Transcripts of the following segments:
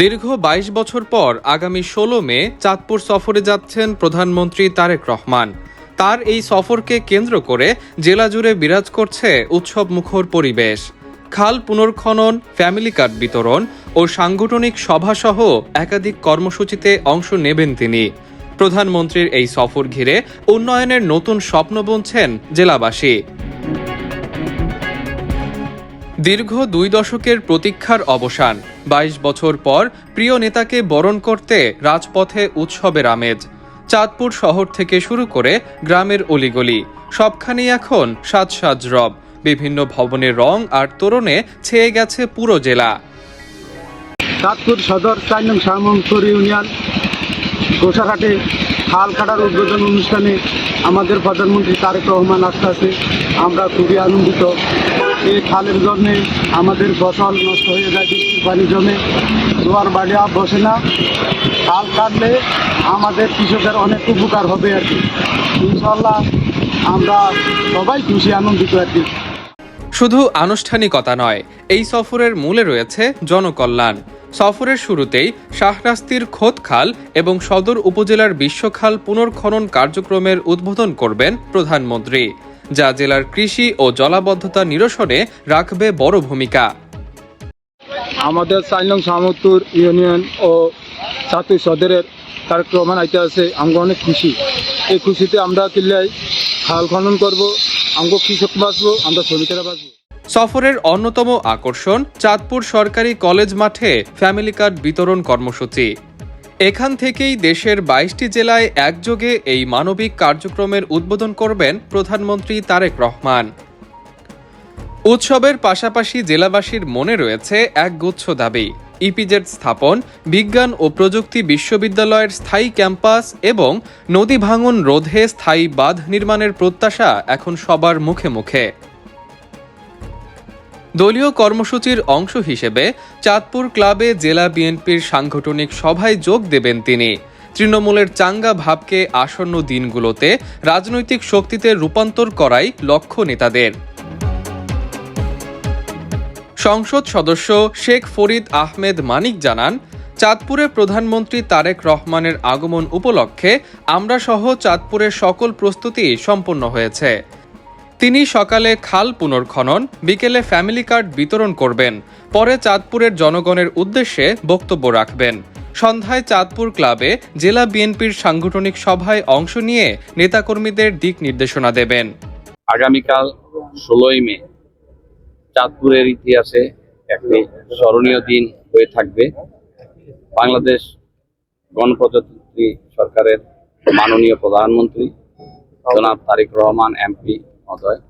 দীর্ঘ ২২ বছর পর আগামী ১৬ মে চাঁদপুর সফরে যাচ্ছেন প্রধানমন্ত্রী তারেক রহমান। তার এই সফরকে কেন্দ্র করে জেলা জুড়ে বিরাজ করছে উৎসবমুখর পরিবেশ। খাল পুনর্খনন, ফ্যামিলি কার্ড বিতরণ ও সাংগঠনিক সভাসহ একাধিক কর্মসূচিতে অংশ নেবেন তিনি। প্রধানমন্ত্রীর এই সফর ঘিরে উন্নয়নের নতুন স্বপ্ন বুনছেন জেলাবাসী। দীর্ঘ ২ দশকের প্রতীক্ষার অবসান, ২২ বছর পর প্রিয় নেতাকে বরণ করতে রাজপথে উৎসবের আমেজ। চাঁদপুর শহর থেকে শুরু করে গ্রামের অলিগলি সবখানেই এখন সাজ সাজ রব। বিভিন্ন ভবনের রং আর তোরণে ছেয়ে গেছে পুরো জেলা। চাঁদপুর সদর ৪ নং শাহমঙ্গপুর ইউনিয়ন গোসাঘাটে খাল কাটার উদ্বোধন অনুষ্ঠানে আমাদের প্রধানমন্ত্রী তারেক রহমান আসতেছে। আমরা খুবই আনন্দিত। এই খালের জন্যে আমাদের ফসল নষ্ট হয়ে যায়, বৃষ্টির পানি জমে জোয়ার বাড়িয়া বসে না। খাল কাটলে আমাদের কৃষকের অনেক উপকার হবে আর কি। ইনশাল্লাহ আমরা সবাই খুশি, আনন্দিত আর কি। শুধু আনুষ্ঠানিকতা নয়, এই সফরের মূলে রয়েছে জনকল্যাণ। সফরের শুরুতেই শাহরাস্তির খোদখাল এবং সদর উপজেলার বিশ্বখাল পুনর্খনন কার্যক্রমের উদ্বোধন করবেন প্রধানমন্ত্রী, যা জেলার কৃষি ও জলাবদ্ধতা নিরসনে রাখবে বড় ভূমিকা। আমাদের ৪ নং শাহমঙ্গপুর ইউনিয়ন ও চাঁদপুর সদরের তারেক রহমান আইতে আছে। আমরা অনেক খুশি। এই খুশিতে আমরা কিল্লাই খাল খনন করবো, আমরা কৃষক বাঁচবো, আমরা শ্রমিকেরা বাঁচবো। সফরের অন্যতম আকর্ষণ চাঁদপুর সরকারি কলেজ মাঠে ফ্যামিলি কার্ড বিতরণ কর্মসূচি। এখান থেকেই দেশের ২২টি জেলায় একযোগে এই মানবিক কার্যক্রমের উদ্বোধন করবেন প্রধানমন্ত্রী তারেক রহমান। উৎসবের পাশাপাশি জেলাবাসীর মনে রয়েছে একগুচ্ছ দাবি: ইপিজেড স্থাপন, বিজ্ঞান ও প্রযুক্তি বিশ্ববিদ্যালয়ের স্থায়ী ক্যাম্পাস এবং নদী ভাঙন রোধে স্থায়ী বাঁধ নির্মাণের প্রত্যাশা এখন সবার মুখে মুখে। দলীয় কর্মসূচির অংশ হিসেবে চাঁদপুর ক্লাবে জেলা বিএনপির সাংগঠনিক সভায় যোগ দেবেন তিনি। তৃণমূলের চাঙ্গা ভাবকে আসন্ন দিনগুলোতে রাজনৈতিক শক্তিতে রূপান্তর করাই লক্ষ্য নেতাদের। সংসদ সদস্য শেখ ফরিদ আহমেদ মানিক জানান, চাঁদপুরে প্রধানমন্ত্রী তারেক রহমানের আগমন উপলক্ষে আমরা সহ চাঁদপুরের সকল প্রস্তুতি সম্পন্ন হয়েছে। তিনি সকালে খাল পুনর্খনন, বিকেলে ফ্যামিলি কার্ড বিতরণ করবেন, পরে চাঁদপুরের জনগণের উদ্দেশ্যে বক্তব্য রাখবেন। সন্ধ্যায় চাঁদপুর ক্লাবে জেলা বিএনপির সাংগঠনিক সভায় অংশ নিয়ে নেতাকর্মীদের দিক নির্দেশনা দেবেন। আগামীকাল ১৬ই মে চাঁদপুরের ইতিহাসে একটি স্মরণীয় দিন হয়ে থাকবে। বাংলাদেশ গণপ্রজাতন্ত্রী সরকারের মাননীয় প্রধানমন্ত্রী জনাব তারেক রহমান এমপি মহোদয়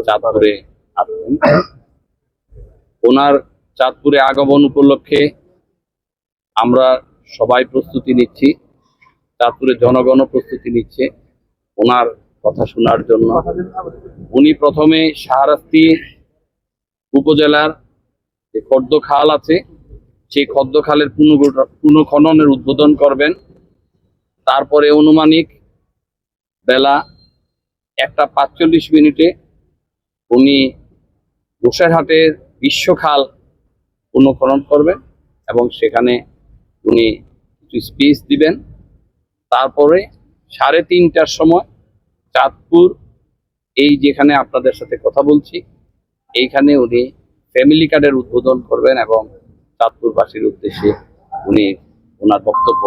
চাঁদপুরে আসবেন। ওনার চাঁদপুরে আগমন উপলক্ষে আমরা সবাই প্রস্তুতি নিচ্ছি, চাঁদপুরের জনগণও প্রস্তুতি নিচ্ছে ওনার কথা শোনার জন্য। উনি প্রথমে শাহরাস্তি উপজেলার যে খদ্দ খাল আছে, সেই খদ্দ খালের পুনঃখননের উদ্বোধন করবেন। তারপরে অনুমানিক বেলা 1:45 উনি গোসাঘাটের বিশ্বখাল পুনঃখনন করবেন এবং সেখানে উনি কিছু স্পিচ দিবেন। তারপরে 3:30টার সময় চাঁদপুর, এই যেখানে আপনাদের সাথে কথা বলছি, এইখানে উনি ফ্যামিলি কার্ডের উদ্বোধন করবেন এবং চাঁদপুরবাসীর উদ্দেশ্যে উনি ওনার বক্তব্য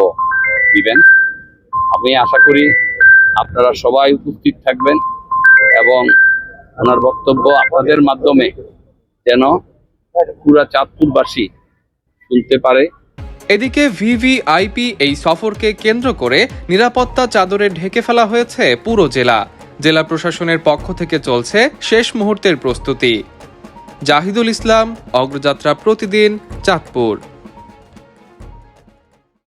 দিবেন। আমি আশা করি আপনারা সবাই উপস্থিত থাকবেন এবং ওনার বক্তব্য আপনাদের মাধ্যমে যেন পুরা চাঁদপুরবাসী শুনতে পারে। এদিকে ভিভিআইপি এই সফরকে কেন্দ্র করে নিরাপত্তা চাদরে ঢেকে ফেলা হয়েছে পুরো জেলা। জেলা প্রশাসনের পক্ষ থেকে চলছে শেষ মুহূর্তের প্রস্তুতি। জাহিদুল ইসলাম, অগ্রযাত্রা প্রতিদিন, চাঁদপুর।